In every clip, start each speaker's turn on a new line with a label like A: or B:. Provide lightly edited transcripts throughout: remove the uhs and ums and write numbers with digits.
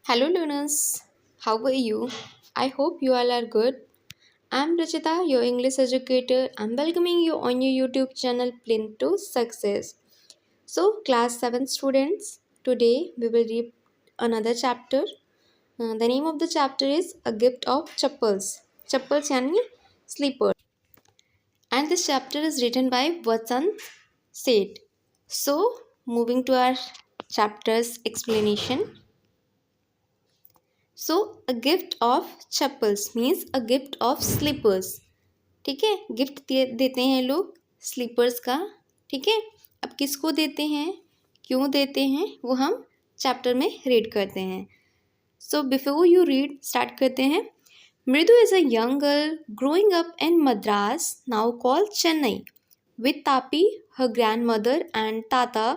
A: Hello, learners. How are you? I hope you all are good. I'm Rachita, your English educator. I'm welcoming you on your YouTube channel Plin to Success. So, class 7 students, today we will read another chapter. The name of the chapter is A Gift of Chappals. Chappals yani sleepers. And this chapter is written by Vachan Seth. So, moving to our chapter's explanation. So a gift of chappals means a gift of slippers. ठीक है, gift देते हैं लोग slippers का. ठीक है, अब किसको देते हैं, क्यों देते हैं, वो हम चैप्टर में रीड करते हैं. So before you read start करते हैं. मृदु is a young girl growing up in Madras now called Chennai with Tapi, her grandmother, and Tata,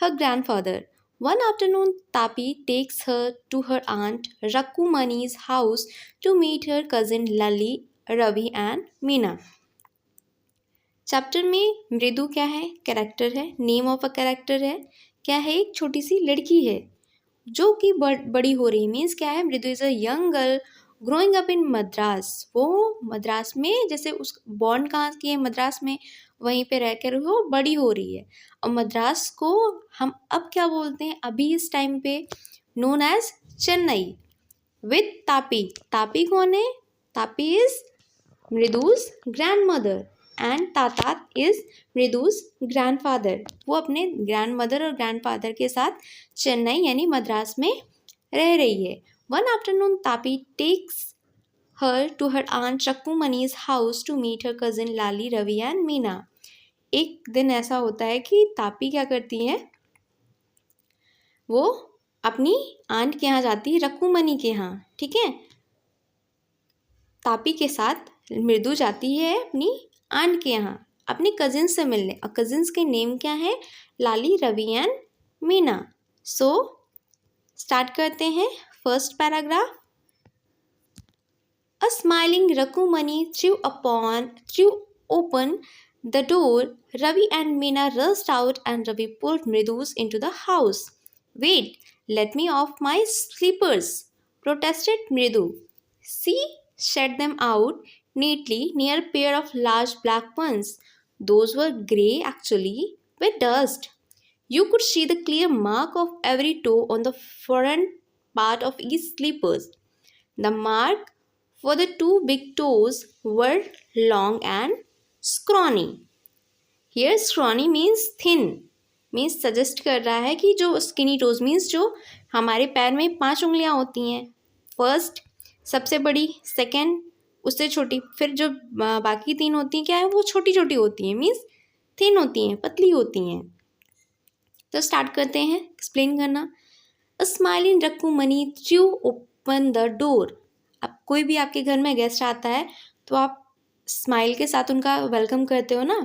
A: her grandfather. One afternoon, Tapi takes her to her aunt Rakumani's house to meet her cousin Lali, Ravi, and Meena. Chapter में मृदु क्या है, character है, name of a character है, क्या है, एक छोटी सी लड़की है जो कि बड़ी हो रही. मीन्स क्या है, मृदु is a young girl growing up in Madras. वो मद्रास में, जैसे उस बॉन्ड कहाँ की है, मद्रास में, वहीं पे रहकर वो बड़ी हो रही है. और मद्रास को हम अब क्या बोलते हैं, अभी इस टाइम पे known as Chennai. With Tapi. Tapi कौन है, Tapi is Mridu's grand mother and Thatha is Mridu's grandfather. वो अपने ग्रैंड मदर और ग्रैंडफादर के साथ चेन्नई यानी मद्रास में रह रही है. One afternoon Tapi takes her to her aunt Rakumani's house to meet her cousin Lali, Ravi and Meena. एक दिन ऐसा होता है कि तापी क्या करती है, वो अपनी आंट के यहाँ जाती है, रकुमनी के यहाँ. ठीक है, तापी के साथ मृदु जाती है अपनी आंट के यहाँ अपनी कजिन्स से मिलने. और कजिन्स के नेम क्या है, Lali, Ravi and Meena. So start करते हैं first paragraph. A smiling Rakumani threw open the door. Ravi and Meena rushed out and Ravi pulled Mridus into the house. Wait, let me off my slippers, protested Mridu. She set them out neatly near a pair of large black ones. Those were grey actually, with dust. You could see the clear mark of every toe on the front part of each slippers. The mark for the two big toes were long and scrawny. Here scrawny means thin, means suggest कर रहा है कि जो skinny toes means जो हमारे पैर में 5 उंगलियां होती हैं. फर्स्ट सबसे बड़ी, सेकेंड उससे छोटी, फिर जो बाकी 3 होती हैं क्या है, वो छोटी छोटी होती हैं, मीन्स थिन होती हैं, पतली होती हैं. तो स्टार्ट करते हैं एक्सप्लेन करना. A smiling Rakumani threw open the door. अब कोई भी आपके घर में गेस्ट आता है तो आप स्माइल के साथ उनका वेलकम करते हो ना,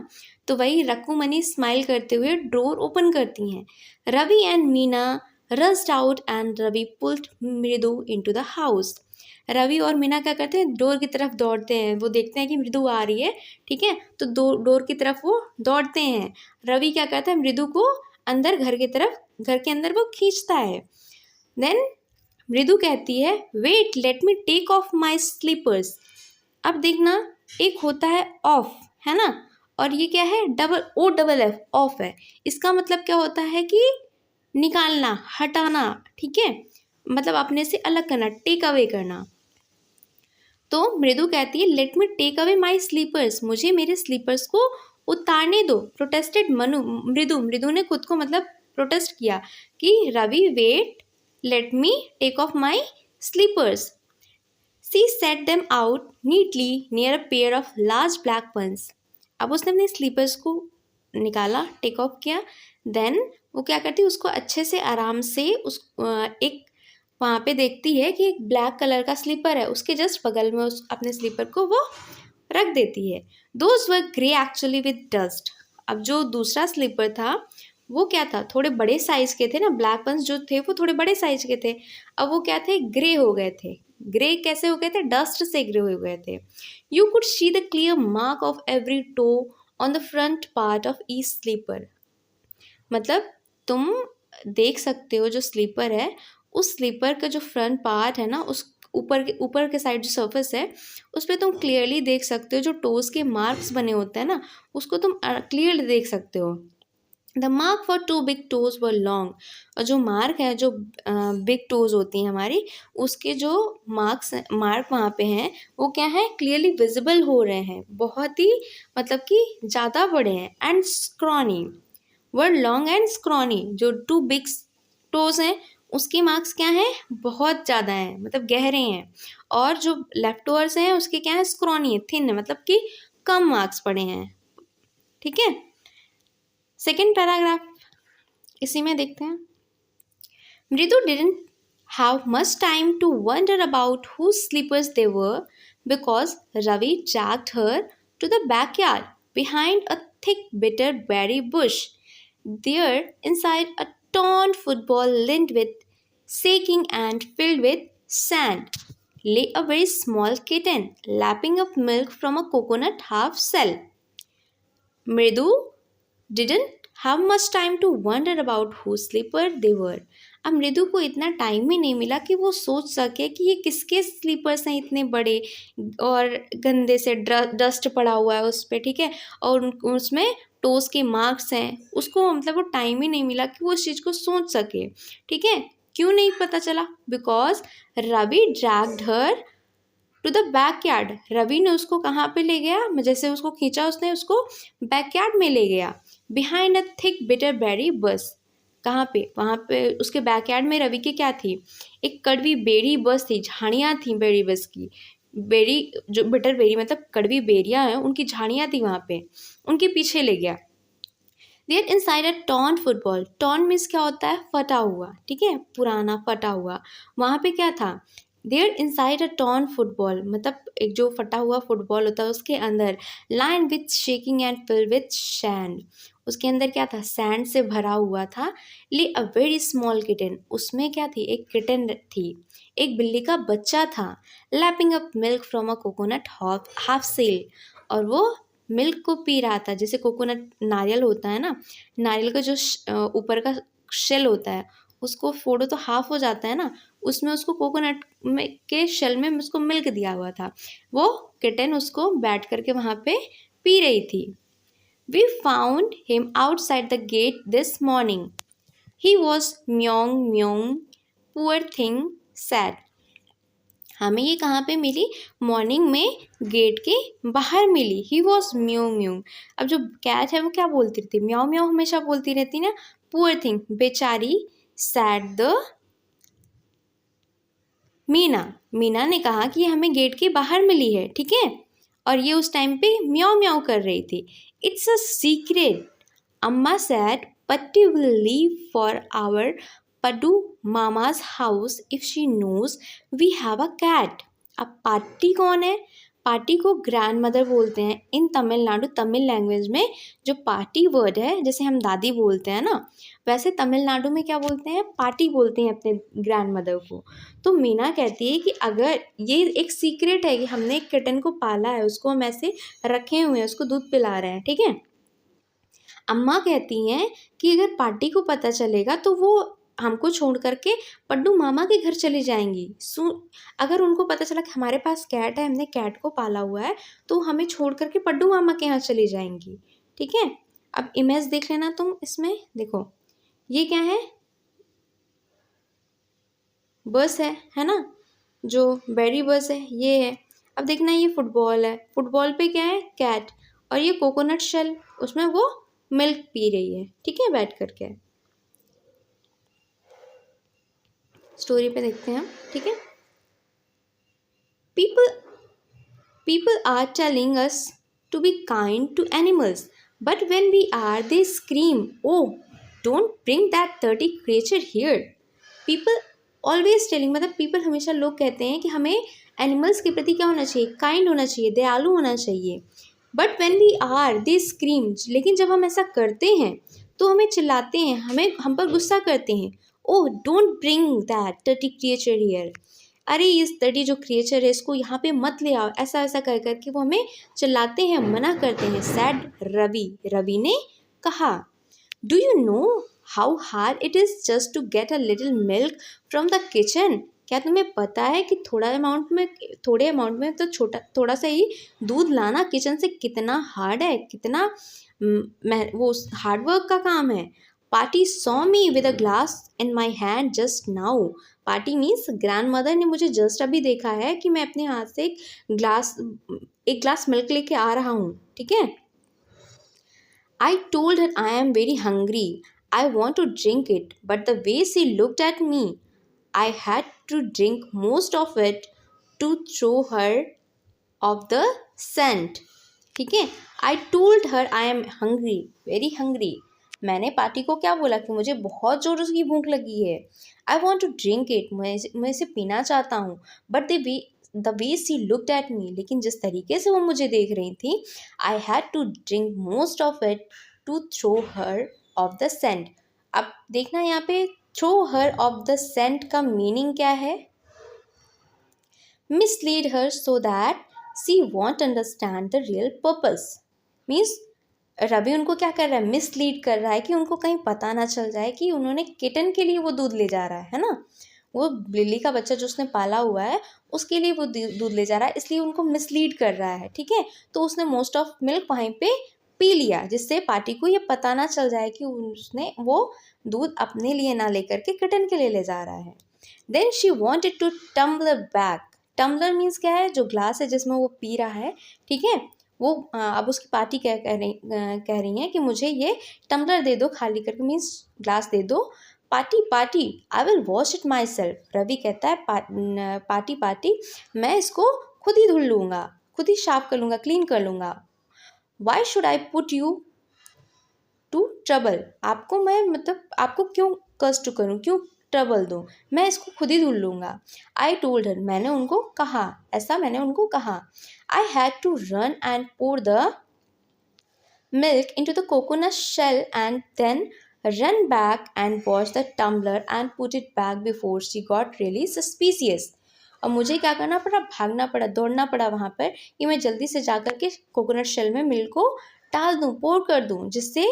A: तो वही रकुमनी स्माइल करते हुए डोर ओपन करती हैं. Ravi and Meena rushed out and Ravi pulled Mridu into the house. Ravi और मीना क्या करते हैं, डोर की तरफ दौड़ते हैं. वो देखते हैं कि मृदु आ रही है, ठीक है, तो डोर की तरफ वो दौड़ते हैं. रवि क्या करता है, मृदु को अंदर घर की तरफ, घर के अंदर वो खींचता है. देन मृदु कहती है, wait let me take off my slippers. अब देखना, एक होता है ऑफ, है ना, और ये क्या है, OFF, ऑफ है. इसका मतलब क्या होता है कि निकालना, हटाना. ठीक है, मतलब अपने से अलग करना, टेक अवे करना. तो मृदु कहती है, let me take away my slippers, मुझे मेरे स्लीपर्स को उतारने दो. प्रोटेस्टेड मृदु ने खुद को मतलब प्रोटेस्ट किया कि Ravi wait, let me take off my slippers. She set them out neatly near a pair of large black ones. अब उसने अपने स्लीपर्स को निकाला, टेक ऑफ किया. देन वो क्या करती है, उसको अच्छे से आराम से उस एक वहाँ पे देखती है कि एक ब्लैक कलर का स्लीपर है, उसके जस्ट बगल में उस अपने स्लीपर को वो रख देती है. Those were grey actually with dust. अब जो दूसरा स्लीपर था वो क्या था, थोड़े बड़े साइज के थे ना, ब्लैक वंस जो थे वो थोड़े बड़े साइज के थे. अब वो क्या थे, ग्रे हो गए थे. ग्रे कैसे हो गए थे, डस्ट से ग्रे हो गए थे. You could see the clear mark of every toe on the front part of each slipper. मतलब तुम देख सकते हो जो स्लीपर है उस स्लीपर का जो फ्रंट पार्ट है ना, उस ऊपर के साइड जो सरफेस है उस पर तुम क्लियरली देख सकते हो, जो टोज के मार्क्स बने होते हैं ना उसको तुम क्लियरली देख सकते हो। The mark for two big toes were long, और जो मार्क है, जो बिग टोज होती हैं हमारी, उसके जो मार्क वहाँ पे हैं वो क्या है, क्लियरली विजिबल हो रहे हैं, बहुत ही मतलब कि ज़्यादा बड़े हैं। And scrawny, were long and scrawny, जो टू बिग टोज हैं उसके मार्क्स क्या हैं, बहुत ज़्यादा हैं, मतलब गहरे हैं। और जो लेफ्ट टोअर्स हैं उसके क्या है, स्क्रॉनी है, थिन है, मतलब कि कम मार्क्स पड़े हैं। ठीक है, सेकेंड पैराग्राफ इसी में देखते हैं। मृदु didn't have much time to wonder about whose slippers they were because Ravi dragged her to the backyard behind a thick bitter berry bush. There, inside a torn football lined with shaking and filled with sand, lay a very small kitten lapping up milk from a coconut half shell. Mridu didn't have much time to wonder about whose slipper they were. अब मृदु को इतना time ही नहीं मिला कि वो सोच सके कि ये किसके स्लीपर्स हैं इतने बड़े और गंदे से डस्ट पड़ा हुआ है उस पर, ठीक है, और उसमें टोस के मार्क्स हैं, उसको मतलब वो टाइम ही नहीं मिला कि वो इस चीज़ को सोच सके। ठीक है, क्यों नहीं पता चला, because Ravi dragged her to the backyard, Ravi ने उसको कहाँ पे ले गया, जैसे उसको खींचा उसने, उसको बैकयार्ड में ले गया। Behind a thick bitter berry bush, कहाँ पे, वहाँ पे उसके बैकयार्ड में रवि की क्या थी, एक कड़वी बेरी बस थी, झाड़ियाँ थी बेरी बस की, बेरी जो बिटर बेरी मतलब कड़वी बेरियाँ हैं उनकी झाड़ियाँ थी वहाँ पे, उनके पीछे ले गया। There inside a torn football, torn means क्या होता है, फटा हुआ, ठीक है, पुराना फटा हुआ, वहाँ पे क्या था, there inside a torn football मतलब एक जो फटा हुआ फुटबॉल होता है उसके अंदर, line with shaking and fill with sand, उसके अंदर क्या था, सैंड से भरा हुआ था। ले अ वेरी स्मॉल किटन, उसमें क्या थी, एक किटन थी, एक बिल्ली का बच्चा था। Lapping up milk from a coconut half shell, और वो मिल्क को पी रहा था, जैसे कोकोनट नारियल होता है ना, नारियल का जो ऊपर का शेल होता है उसको फोड़ो तो हाफ हो जाता है ना, उसमें उसको कोकोनट में के शेल में उसको मिल्क दिया हुआ था, वो किटन उसको बैठ करके वहाँ पे पी रही थी। We found him outside the gate this morning. He was meowing meowing, poor thing, sad. हमें ये कहाँ पे मिली, मॉर्निंग में गेट के बाहर मिली। ही वॉज म्यूंग म्यूंग, अब जो कैट है वो क्या बोलती रहती, म्याओ म्याओ हमेशा बोलती रहती ना, पुअर थिंग बेचारी, सैड द मीना, मीना ने कहा कि हमें गेट के बाहर मिली है, ठीक है, और ये उस टाइम पे म्याओ म्याओ कर रही थी। It's a secret, Amma said, Patti will leave for our Paddu mama's house if she knows we have a cat. अब पार्टी कौन है, पार्टी को ग्रैंड मदर बोलते हैं इन तमिलनाडु, तमिल लैंग्वेज में जो पार्टी वर्ड है, जैसे हम दादी बोलते हैं ना, वैसे तमिलनाडु में क्या बोलते हैं, पार्टी बोलते हैं अपने ग्रैंड मदर को। तो मीना कहती है कि अगर ये एक सीक्रेट है कि हमने एक किटन को पाला है, उसको हम ऐसे रखे हुए हैं, उसको दूध पिला रहे हैं, ठीक है। अम्मा कहती हैं कि अगर पार्टी को पता चलेगा तो वो हमको छोड़ करके पड्डू मामा के घर चली जाएंगी। अगर उनको पता चला कि हमारे पास कैट है, हमने कैट को पाला हुआ है, तो हमें छोड़ करके पड्डू मामा के यहाँ चली जाएंगी, ठीक है। अब इमेज देख लेना तुम, इसमें देखो ये क्या है, बस है ना, जो बेरी बस है ये है। अब देखना ये फुटबॉल है, फुटबॉल पे क्या है, कैट, और ये कोकोनट शेल, उसमें वो मिल्क पी रही है, ठीक है, बैठ करके। स्टोरी पे देखते हैं हम, ठीक है। People are telling us to be kind to animals, but when we are, they scream, "Oh, don't bring that dirty creature here." People always telling मतलब people हमेशा लोग कहते हैं कि हमें एनिमल्स के प्रति क्या होना चाहिए, काइंड होना चाहिए, दयालु होना चाहिए। But when we are they scream, लेकिन जब हम ऐसा करते हैं तो हमें चिल्लाते हैं, हमें हम पर गुस्सा करते हैं। Oh don't bring that dirty creature here, अरे इस डर्टी जो क्रिएचर है इसको यहाँ पे मत ले आओ, ऐसा ऐसा कर करके वो हमें चिल्लाते हैं, मना करते हैं। सैड रवि, रवि ने कहा, do you know how hard it is just to get a little milk from the kitchen. क्या तुम्हें पता है कि थोड़े अमाउंट में तो थोड़ा सा ही दूध लाना किचन से कितना हार्ड है, कितना वो हार्ड वर्क का काम है। Party saw me with a glass in my hand just now. Party means grand mother ने मुझे जस्ट अभी देखा है कि मैं अपने हाथ से एक ग्लास मिल्क लेके आ रहा हूँ, ठीक है। I told her I am very hungry. I want to drink it, but the way she looked at me, I had to drink most of it to throw her off the scent. ठीक है। I told her I am hungry, very hungry. मैंने party को क्या बोला कि मुझे बहुत ज़ोर की भूख लगी है। I want to drink it. मैं इसे पीना चाहता हूँ। But the way she looked at me, लेकिन जिस तरीके से वो मुझे देख रही थी, I had to drink most of it to throw her off the scent. अब देखना यहाँ पे throw her off the scent का मीनिंग क्या है? Mislead her so that she won't understand the real purpose. Means Ravi उनको क्या कर रहा है? मिसलीड कर रहा है कि उनको कहीं पता ना चल जाए कि उन्होंने किटन के लिए वो दूध ले जा रहा है ना। वो लिली का बच्चा जो उसने पाला हुआ है उसके लिए वो दूध ले जा रहा है, इसलिए उनको मिसलीड कर रहा है, ठीक है। तो उसने मोस्ट ऑफ मिल्क वहीं पे पी लिया, जिससे पार्टी को ये पता ना चल जाए कि उसने वो दूध अपने लिए ना लेकर के किटन के लिए ले जा रहा है। Then she wanted to tumbler back. Tumbler means क्या है? जो ग्लास है जिसमें वो पी रहा है, ठीक है। वो अब उसकी पार्टी क्या कह रही हैं कि मुझे ये टम्बलर दे दो खाली करके, मीन्स ग्लास दे दो। Patti I will wash it myself. Ravi कहता है पार्टी मैं इसको खुद ही धुल लूँगा, खुद ही साफ कर लूँगा, क्लीन कर लूँगा। Why should I put you to trouble. आपको क्यों कष्ट करूँ, क्यों ट्रबल दूँ, मैं इसको खुद ही धुल लूँगा। आई टोल्ड हर, मैंने उनको कहा। I had to run and pour the milk into the coconut shell and then run back and wash the tumbler and put it back before she got really suspicious. और मुझे क्या करना पड़ा? भागना पड़ा, दौड़ना पड़ा वहाँ पर कि मैं जल्दी से जा कर के कोकोनट शेल में मिल्क को डाल दूँ, पोर कर दूँ, जिससे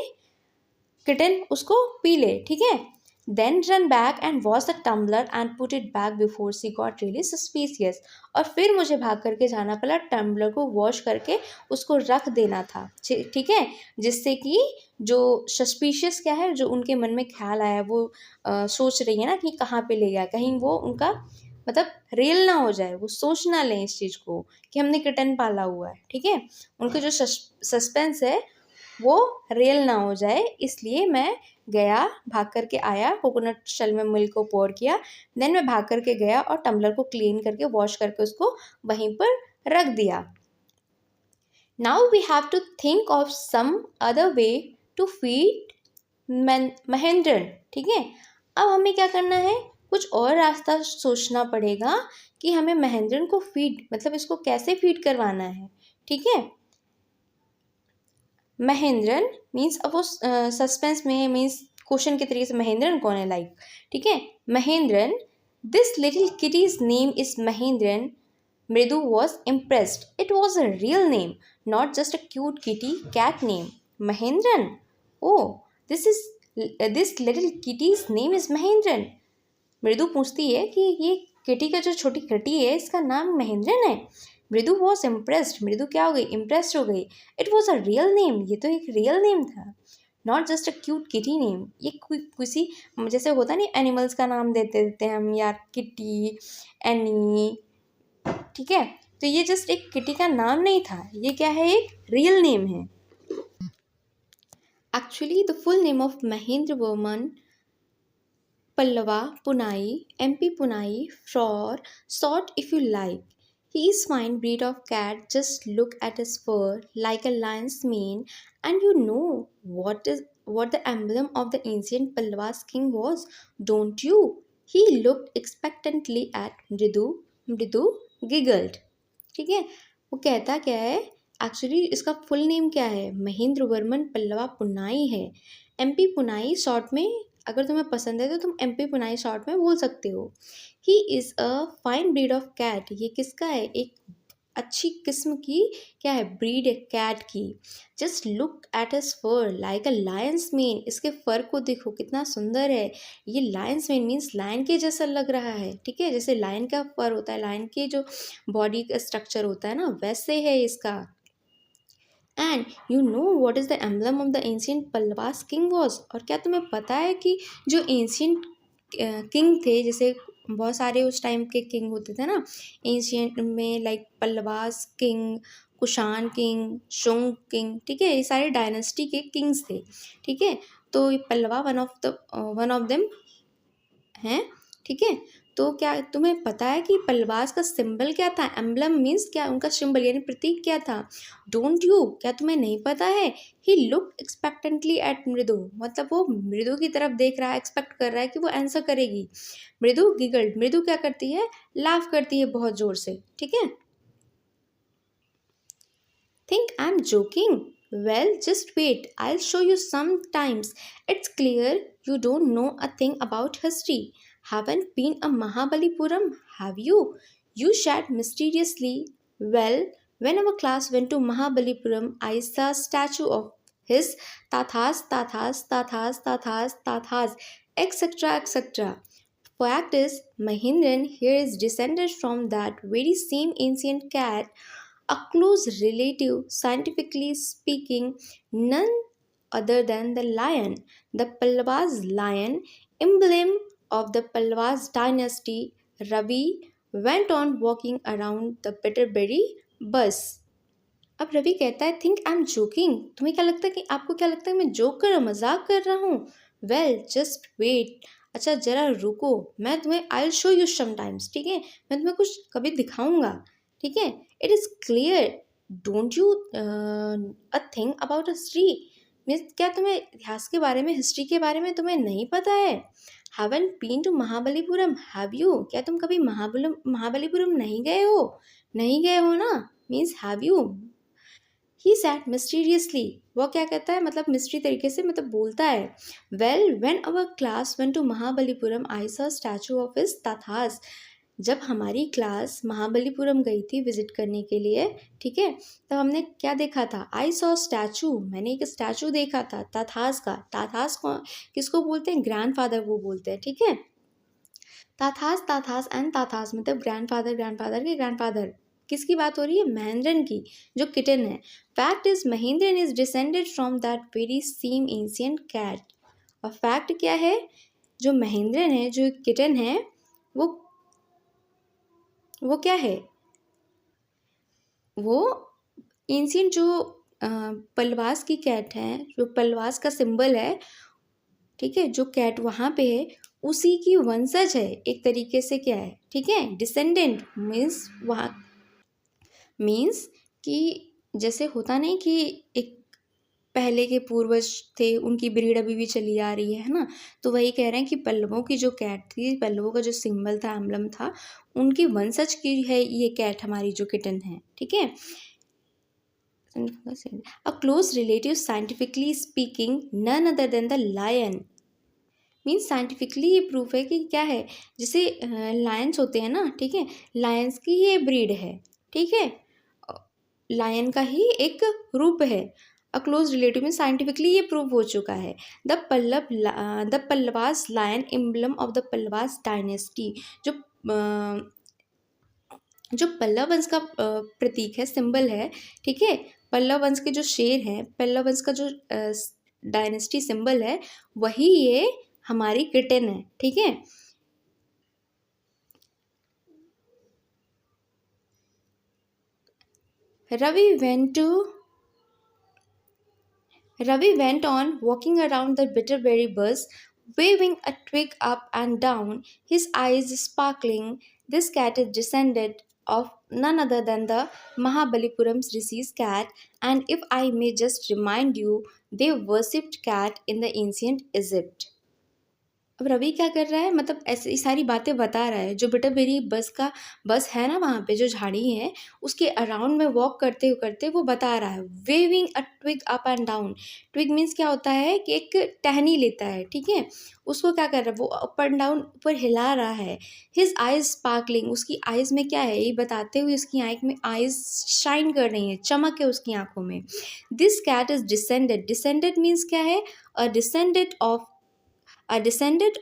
A: किटन उसको पी ले, ठीक है। Then run back and wash the tumbler and put it back before she got really suspicious. और फिर मुझे भाग करके जाना पड़ा, टम्बलर को वॉश करके उसको रख देना था, ठीक है, जिससे कि जो सस्पिशियस क्या है, जो उनके मन में ख्याल आया, वो सोच रही है ना कि कहाँ पे ले गया, कहीं वो उनका रियल ना हो जाए, वो सोच ना लें इस चीज़ को कि हमने किटन पाला हुआ है, ठीक है। उनके जो सस्पेंस है वो रियल ना हो जाए, इसलिए मैं गया, भाग करके आया, कोकोनट शेल में मिल्क को पोर किया, देन मैं भाग करके गया और टम्बलर को क्लीन करके वॉश करके उसको वहीं पर रख दिया। Now we have to think of some other way to feed Mahendran, ठीक है। अब हमें क्या करना है? कुछ और रास्ता सोचना पड़ेगा कि हमें महेंद्रन को इसको कैसे फीड करवाना है, ठीक है। महेंद्रन मीन्स अब वो सस्पेंस में मीन्स क्वेश्चन के तरीके से महेंद्रन कौन है, लाइक, ठीक है। Mahendran, this little kitty's name is Mahendran. Mridu was impressed, it was a real name, not just a cute kitty cat name. Mahendran, oh this little kitty's name is Mahendran. Mridu पूछती है कि ये किटी का जो छोटी किटी है इसका नाम महेंद्रन है। मृदु वॉज इम्प्रेस्ड, मृदु क्या हो गई? इम्प्रेस्ड हो गई। It was a real name, ये तो एक रियल नेम था, not just a cute kitty name. ये किसी जैसे होता नहीं, एनिमल्स का नाम देते हैं हम, यार किटी, एनी, ठीक है। तो ये जस्ट एक किटी का नाम नहीं था, ये क्या है? एक रियल नेम है। Actually the full name of Mahendra Varman Pallava Punai, MP Punai, for short if you like. He is fine breed of cat. Just look at his fur like a lion's mane, and you know what the emblem of the ancient Pallava's king was, don't you? He looked expectantly at Mridu. Mridu giggled. ठीक है, वो कहता क्या है? Actually इसका full name क्या है? महेंद्र वर्मन पल्लवा पुनाई है। MP पुनाई शॉर्ट में, अगर तुम्हें पसंद है तो तुम MP पुनाई शॉर्ट में बोल सकते हो। He is a fine breed of cat. ये किसका है? एक अच्छी किस्म की क्या है, ब्रीड है कैट की। Just look at his for like a Lions main, इसके फर को देखो कितना सुंदर है। ये लायंस मेन मीन्स लायन के जैसा लग रहा है, ठीक है, जैसे लायन का फर होता है, लायन के जो बॉडी का स्ट्रक्चर होता है ना, वैसे है इसका। And you know what is the emblem of the ancient Pallavas king was, और क्या तुम्हें पता है कि जो एंशियंट किंग थे, जैसे बहुत सारे उस टाइम के किंग होते थे ना एंशियंट में, like Pallavas king, Kushan king, Shunga king, ठीक है, ये सारे डायनेस्टी के किंग्स थे, ठीक है। तो ये पल्लवा वन ऑफ देम हैं, ठीक है। तो क्या तुम्हें पता है कि पल्लवास का सिंबल क्या था, एम्बलम मीन्स क्या, उनका सिंबल यानी प्रतीक क्या था। डोंट यू, क्या तुम्हें नहीं पता है। ही लुक एक्सपेक्टेंटली एट मृदु, मतलब वो मृदु की तरफ देख रहा है, एक्सपेक्ट कर रहा है कि वो आंसर करेगी। मृदु गिगल्ड, मृदु क्या करती है, लाफ करती है बहुत जोर से, ठीक है। Think I'm joking? Well, just wait. I'll show you sometimes. It's clear you don't know a thing about history. Haven't been a Mahabalipuram, have you? You shat mysteriously. Well, when our class went to Mahabalipuram, I saw a statue of his tathas, etc., etc. Fact is, Mahindran here is descended from that very same ancient cat, a close relative, scientifically speaking, none other than the lion, the Pallavas lion, emblem of the Pallavas dynasty. Ravi went on walking around the Peterberry bus. अब रवि कहता है think I am joking, तुम्हें क्या लगता है कि आपको क्या लगता है मैं जोक कर रहा हूँ, मजाक कर रहा हूँ। वेल जस्ट वेट, अच्छा जरा रुको, मैं तुम्हें I will show you sometimes, ठीक है, मैं तुम्हें कुछ कभी दिखाऊंगा, ठीक है। It is clear don't you a thing about history, means क्या तुम्हें इतिहास के बारे में, हिस्ट्री के बारे में तुम्हें नहीं पता है। Haven't been to Mahabalipuram, have you, क्या तुम कभी महाबलीपुरम नहीं गए हो, नहीं गए हो ना, means have you. He sat mysteriously, वो क्या कहता है, मतलब मिस्ट्री तरीके से मतलब बोलता है। Well when our class went to Mahabalipuram I saw statue of his तथास, जब हमारी क्लास महाबलीपुरम गई थी विजिट करने के लिए, ठीक है, तब हमने क्या देखा था, आई सॉ स्टैचू, मैंने एक स्टैचू देखा था ताथास का। ताथास को किसको बोलते हैं, ग्रैंडफादर को बोलते हैं, ठीक है। ताथास एंड ताथास मतलब ग्रैंडफादर के ग्रैंडफादर, किसकी बात हो रही है, महेंद्रन की, जो किटन है। Fact is Mahendran is descended from that very same ancient cat, और फैक्ट क्या है, जो महेंद्रन है, जो किटन है, वो क्या है, वो एंशियंट जो पलवास की कैट है, जो पलवास का सिंबल है, ठीक है, जो कैट वहाँ पे है उसी की वंशज है एक तरीके से, क्या है, ठीक है, डिसेंडेंट मीन्स वहाँ, मीन्स कि जैसे होता नहीं कि एक पहले के पूर्वज थे उनकी ब्रीड अभी भी चली आ रही है ना, तो वही कह रहे हैं कि पल्लवों की जो कैट थी, पल्लवों का जो सिंबल था, एम्बलम था, उनकी वंशज की है ये कैट हमारी जो किटन है, ठीक है। A close relative scientifically speaking none other than the lion, means scientifically ये प्रूफ है कि क्या है, जैसे लायंस होते हैं ना, ठीक है, लायंस की ये ब्रीड है, ठीक है, लायन का ही एक रूप है। अ क्लोज रिलेटिव में साइंटिफिकली ये प्रूव हो चुका है। The Pallavas lion emblem of the Pallavas dynasty, जो जो पल्लव वंश का प्रतीक है, सिंबल है, ठीक है, पल्लव वंश के जो शेर हैं, पल्लव वंश का जो डायनेस्टी सिंबल है, वही ये हमारी किटन है, ठीक है। Ravi went on walking around the Bitterberry bus, waving a twig up and down, his eyes sparkling. This cat is descended of none other than the Mahabalipuram's Rishi's cat, and if I may just remind you, they worshipped cat in the ancient Egypt. अब रवि क्या कर रहा है, मतलब ऐसी सारी बातें बता रहा है, जो बेटा मेरी बस है ना, वहाँ पे जो झाड़ी है उसके अराउंड में वॉक करते करते वो बता रहा है, waving a twig up and down. Twig means क्या होता है कि एक टहनी लेता है, ठीक है, उसको क्या कर रहा है, वो अप एंड डाउन ऊपर हिला रहा है। हिज आइज स्पार्कलिंग, उसकी आइज में क्या है, ये बताते हुए उसकी आँख में आइज शाइन कर रही है, चमक है उसकी आंखों में। This cat is descended, descended means क्या है, अ डिसेंडेड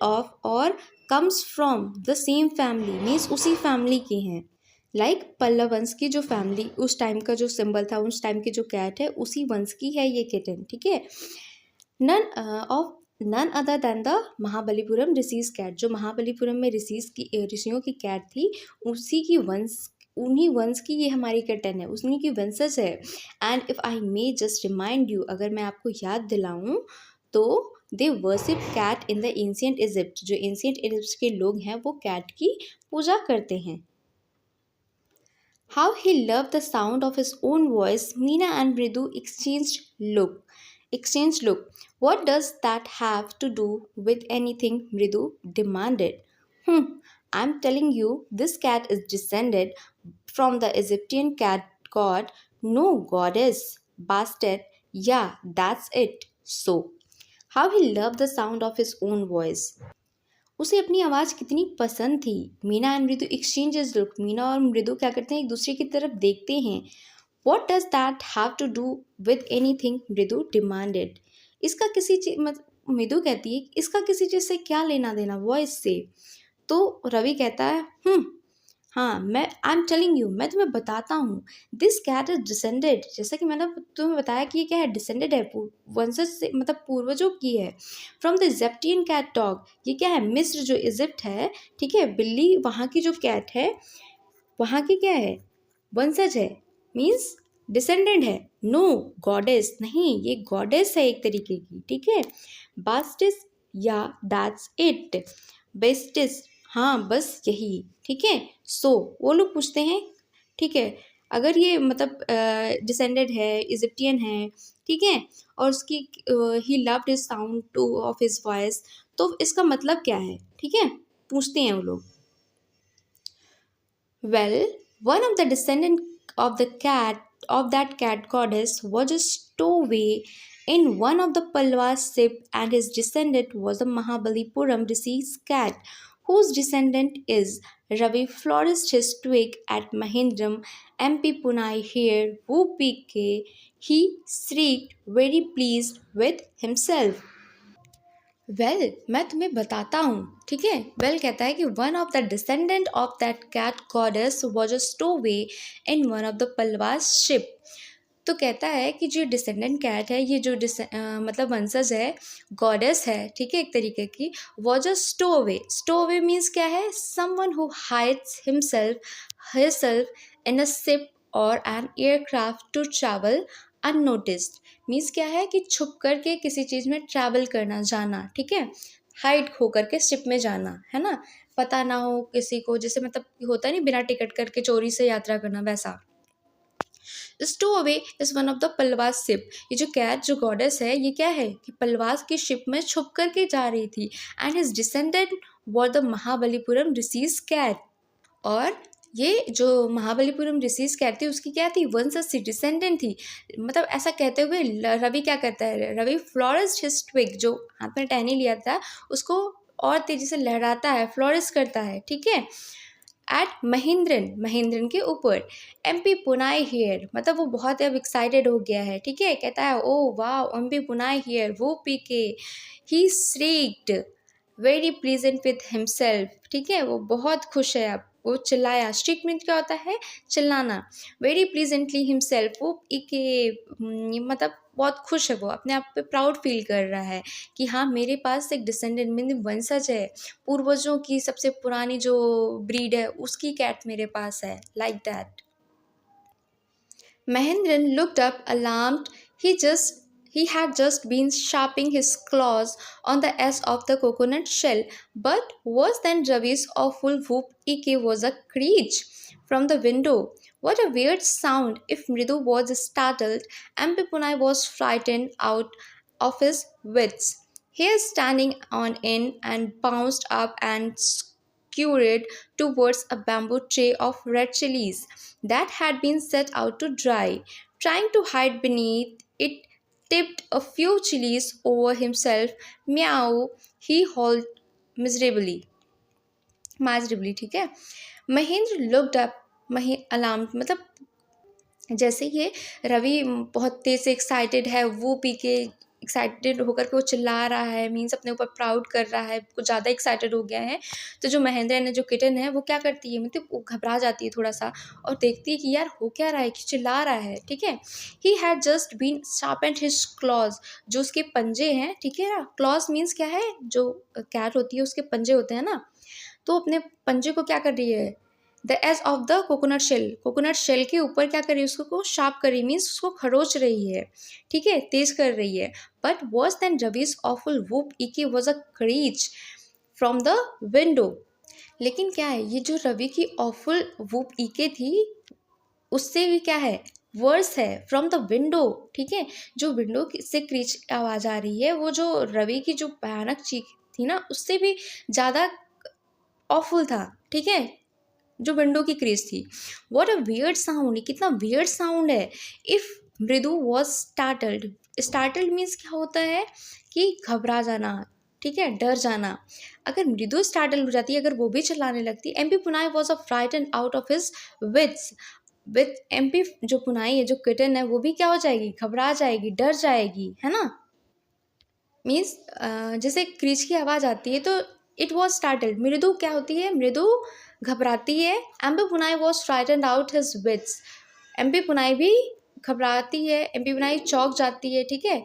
A: ऑफ और comes from the same family, means उसी फैमिली की हैं। लाइक पल्लव वंश की जो फैमिली उस टाइम का जो सिंबल था, उस टाइम की जो कैट है उसी वंश की है ये किटन, ठीक है। None other than the Mahabalipuram rishis cat, जो महाबलीपुरम में ऋषियों की कैट थी, उसी की वंश, उन्हीं वंश की ये हमारी किटन है, उन्हीं की वंशज है। And if I may just remind you, अगर मैं आपको याद दिलाऊं तो they worship cat in the ancient Egypt, जो एंशियंट इजिप्ट के लोग हैं वो कैट की पूजा करते हैं। How he loved the sound of his own voice. Meena and Mridu exchanged look. What does that have to do with anything? Mridu demanded. I'm telling you, this cat is descended from the Egyptian cat god. No goddess. Bastard. Yeah, that's it. So, how he loved the sound of his own voice. उसे अपनी आवाज़ कितनी पसंद थी। Meena and मृदु exchanges look, Meena और मृदु क्या करते हैं, एक दूसरे की तरफ देखते हैं। What does that have to do with anything, Mridu demanded. इसका किसी चीज मृदु कहती है इसका किसी चीज़ से क्या लेना देना, वॉइस से। तो रवि कहता है हाँ, आई एम टेलिंग यू, मैं तुम्हें बताता हूँ। दिस कैट इज डिसेंडेड, जैसा कि मैंने तुम्हें बताया कि ये क्या है, डिसेंडेड है, वंशज से, मतलब पूर्वजों की है। From the Egyptian cat dog, ये क्या है, मिस्र जो इजिप्ट है, ठीक है, बिल्ली वहाँ की जो कैट है, वहाँ की क्या है, वंशज है, मीन्स डिसेंडेंट है। नो गॉडेस, नहीं, ये गॉडेस है एक तरीके की, ठीक है। बास्टिस, या दैट्स इट। बेस्टिस, हाँ बस यही, ठीक है। सो वो लोग पूछते हैं, ठीक है, अगर ये मतलब डिसेंडेड है, इजिप्टियन है, ठीक है, और उसकी he loved his sound two of his voice, तो इसका मतलब क्या है, ठीक है, पूछते हैं वो लोग। Well, one of the descendant of the cat of that cat goddess was a stowaway in one of the Palwas ship, and his descendant was the Mahabalipuram deceased cat, whose descendant is Ravi flourished his twig at Mahindram, MP Punai here, whoopee, he shrieked, very pleased with himself. मैं तुम्हें बताता हूँ, ठीक है। कहता है कि one of the descendant of that cat goddess was a stowaway in one of the Pallava's ship. तो कहता है कि जो डिसेंडेंट कैट है, ये जो मतलब वंशज है, गॉडेस है, ठीक है, एक तरीके की, वॉज अ स्टोवे। स्टोवे मीन्स क्या है, someone who hides himself in a ship और an aircraft to travel unnoticed. Means क्या है कि छुप करके किसी चीज़ में ट्रैवल करना, जाना, ठीक है, हाइड होकर के शिप में जाना, है ना, पता ना हो किसी को, जैसे मतलब होता है नहीं, बिना टिकट करके चोरी से यात्रा करना, वैसा। Stowaway is one of the Pallava's ship, ये जो कैट जो गॉडेस है, ये क्या है कि पलवास की शिप में छुप करके जा रही थी। And his descendant were the Mahabalipuram rishis cat, और ये जो महाबलीपुरम ऋषिज कैट थी, उसकी क्या थी, वंश से डिसेंडेंट थी। मतलब ऐसा कहते हुए रवि क्या करता है, रवि फ्लोरिस हिज ट्विग, जो हाथ में टहनी लिया था उसको और तेजी से लहराता है, फ्लोरिस करता है, ठीक है, एट महेंद्रन के ऊपर। MP पुनाई हियर, मतलब वो बहुत अब एक्साइटेड हो गया है, ठीक है, कहता है ओ वाह, MP पुनाई हियर, वो पी के, ही श्रीक्ड वेरी प्लीजेंट विथ हिमसेल्फ, ठीक है, वो बहुत खुश है, अब वो चिल्लाया। स्ट्रीक मीन क्या होता है, चिल्लाना। वेरी प्लीजेंटली हिमसेल्फ, वो मतलब बहुत खुश है, वो अपने आप पे प्राउड फील कर रहा है कि हाँ, मेरे पास एक डिसेंडेंट मीन वंशज है, पूर्वजों की सबसे पुरानी जो ब्रीड है उसकी कैट मेरे पास है, like that. Mahendran looked up alarmed. He had just been sharpening his claws on the edge of the coconut shell, but worse than Ravi's awful whoop, Ike was a screech from the window. What a weird sound! If Mridu was startled, MP Punai was frightened out of his wits. He standing on in and bounced up and scurried towards a bamboo tray of red chilies that had been set out to dry. Trying to hide beneath it, tipped a few chilies over himself. Meow, he hauled miserably. Miserably, ठीक है. Mahendra looked up. Alarm मतलब जैसे ये रवि बहुत तेज से excited है, वो P के एक्साइटेड होकर के वो चिल्ला रहा है, मीन्स अपने ऊपर प्राउड कर रहा है, कुछ ज़्यादा एक्साइटेड हो गया है. तो जो महेंद्र ने जो किटन है वो क्या करती है, मतलब वो घबरा जाती है थोड़ा सा और देखती है कि यार हो क्या रहा है, कि चिल्ला रहा है. ठीक है. He had just been sharpened his claws, जो उसके पंजे हैं. ठीक है ना. क्लॉज मीन्स क्या है, जो कैट होती है उसके पंजे होते हैं ना, तो अपने पंजे को क्या कर रही है, the edge of the coconut shell के ऊपर क्या कर रही है, उसको शार्प कर रही, मीन्स उसको खरोच रही है. ठीक है, तेज कर रही है. But worse than Ravi's awful whoopee was a screech from the window. लेकिन क्या है, ये जो रवि की ऑफुल वूप इके थी उससे भी क्या है, वर्स है, फ्रॉम द विंडो. ठीक है, जो विंडो से क्रीच आवाज़ आ रही है, वो जो रवि की जो भयानक चीख थी ना, उससे भी ज़्यादा ऑफुल था. ठीक है, जो विंडो की क्रीज थी. वॉट अ वियर्ड साउंड, कितना वियर्ड साउंड है. इफ मृदु वॉज स्टार्टल्ड. स्टार्टल्ड मीन्स क्या होता है कि घबरा जाना. ठीक है, डर जाना. अगर मृदु स्टार्टल्ड हो जाती, अगर वो भी चिल्लाने लगती. एमपी पुनाई was a frightened out of his wits. With एमपी जो पुनाई है, जो किटन है, वो भी क्या हो जाएगी, घबरा जाएगी, डर जाएगी, है ना. मीन्स जैसे क्रीच की आवाज़ आती है तो इट वॉज स्टार्टल्ड. मृदु क्या होती है, मृदु घबराती है. Em पुनाई was frightened out his wits. Em Poonai भी घबराती है, एमपी पुनाई चौंक जाती है. ठीक है.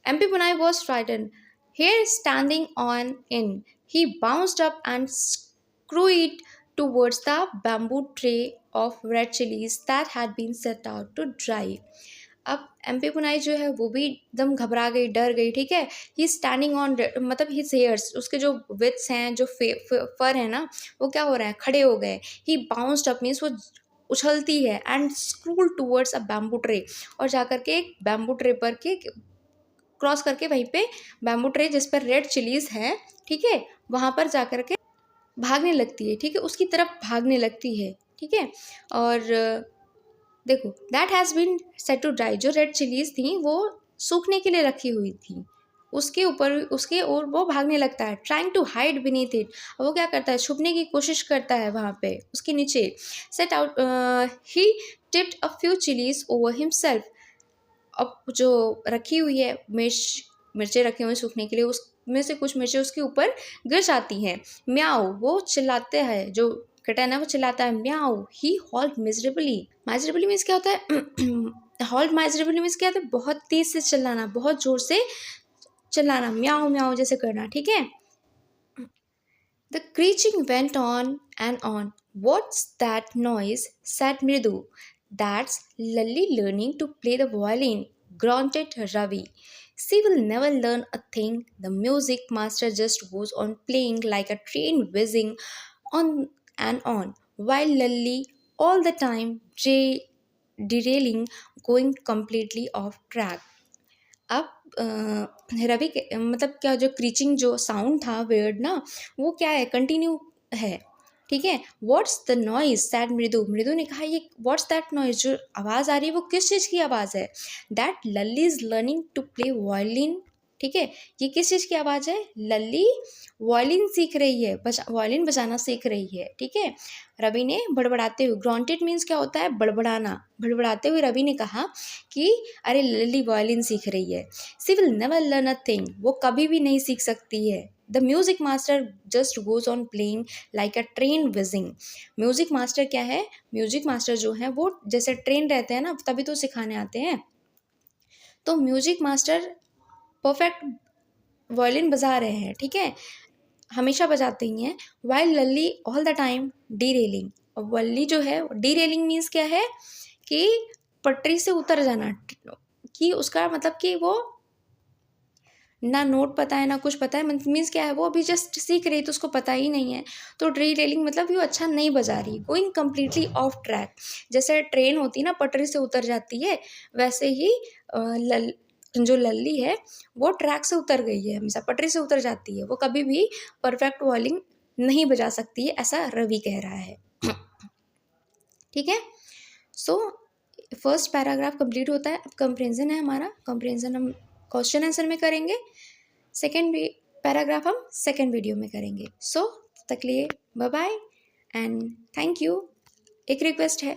A: Em पुनाई was frightened. Here standing on in, he bounced up and scurried towards the bamboo tray of red chilies that had been set out to dry. अब एमपी पुनाई जो है वो भी एकदम घबरा गई, डर गई. ठीक है. ही स्टैंडिंग ऑन, मतलब हिज हेयर्स, उसके जो विथ्स हैं, जो फर है ना, वो क्या हो रहे हैं, खड़े हो गए. ही बाउंस्ड अप मीन्स वो उछलती है. एंड स्क्रूल टूवर्ड्स अ बैम्बू ट्रे, और जाकर के एक बैम्बू ट्रे पर के क्रॉस करके वहीं पे बैम्बू ट्रे जिस पर रेड चिलीज है, ठीक है, वहाँ पर जाकर के भागने लगती है. ठीक है, उसकी तरफ भागने लगती है. ठीक है. और देखो, that has been set to dry. जो रेड चिलीज थी वो सूखने के लिए रखी हुई थी, उसके ऊपर, उसके और वो भागने लगता है. Trying to hide beneath it. वो क्या करता है, छुपने की कोशिश करता है वहाँ पे उसके नीचे. Set out, he tipped a few chillies over himself. अब जो रखी हुई है मिर्चें रखे हुए सूखने के लिए, उसमें से कुछ मिर्चें उसके ऊपर गिर जाती हैं. म्याऊ, वो चिल्लाते हैं, जो किटन है वो चिल्लाता है. म्याऊ, ही हॉल्ड मिजरेबली. माइजरेबली मीन्स क्या होता है, हॉल्ड माइजरेबली मीन्स क्या होता है, बहुत तेज से चिल्लाना, बहुत जोर से चिल्लाना, म्याऊ म्याऊ जैसे करना. ठीक है. The screeching went on and on. What's that noise? Said Mridu. That's Lalli learning to play the violin, grunted Ravi. She will never learn a thing. The music master just goes on playing like a train whizzing on and on, while Lalli all the time derailing, going completely off track. अब रवि के मतलब क्या, जो क्रीचिंग जो sound था weird ना, वो क्या है, कंटिन्यू है. ठीक है. व्हाट्स द नॉइज, सैड मृदु. मृदु ने कहा ये व्हाट्स दैट नॉइज, जो आवाज़ आ रही है वो किस चीज़ की आवाज़ है. That Lalli is learning to play violin. ठीक है, ये किस चीज़ की आवाज़ है, लल्ली वायलिन सीख रही है, वायलिन बजाना सीख रही है. ठीक है. रवि ने बड़बड़ाते हुए, ग्रॉन्टेड मीन्स क्या होता है, बड़बड़ाना. बड़बड़ाते हुए रवि ने कहा कि अरे लल्ली वायलिन सीख रही है. She will never learn a thing, वो कभी भी नहीं सीख सकती है. The music master just goes on playing like a train wheezing. Music master क्या है, म्यूजिक मास्टर जो है वो जैसे ट्रेन रहते हैं ना, तभी तो सिखाने आते हैं. तो म्यूजिक मास्टर परफेक्ट वायलिन बजा रहे हैं. ठीक है, हमेशा बजाते ही हैं. While Lalli all the time D railing. और वल्ली जो है, डी रेलिंग मीन्स क्या है कि पटरी से उतर जाना, कि उसका मतलब कि वो ना नोट पता है ना कुछ पता है, मीन्स क्या है, वो अभी जस्ट सीख रही तो उसको पता ही नहीं है. तो डी रेलिंग मतलब वो अच्छा नहीं बजा रही, गोइंग कम्प्लीटली ऑफ ट्रैक. जैसे ट्रेन होती है ना, पटरी से उतर जाती है, वैसे ही जो लल्ली है वो ट्रैक से उतर गई है, हमेशा पटरी से उतर जाती है, वो कभी भी परफेक्ट वायलिन नहीं बजा सकती है, ऐसा रवि कह रहा है। ठीक है। सो फर्स्ट पैराग्राफ कंप्लीट होता है। अब कंप्रेंजन है हमारा, कंप्रेंजन हम क्वेश्चन आंसर में करेंगे, सेकेंड पैराग्राफ हम सेकेंड वीडियो में करेंगे। सो तक लिए bye bye and thank you. एक रिक्वेस्ट है,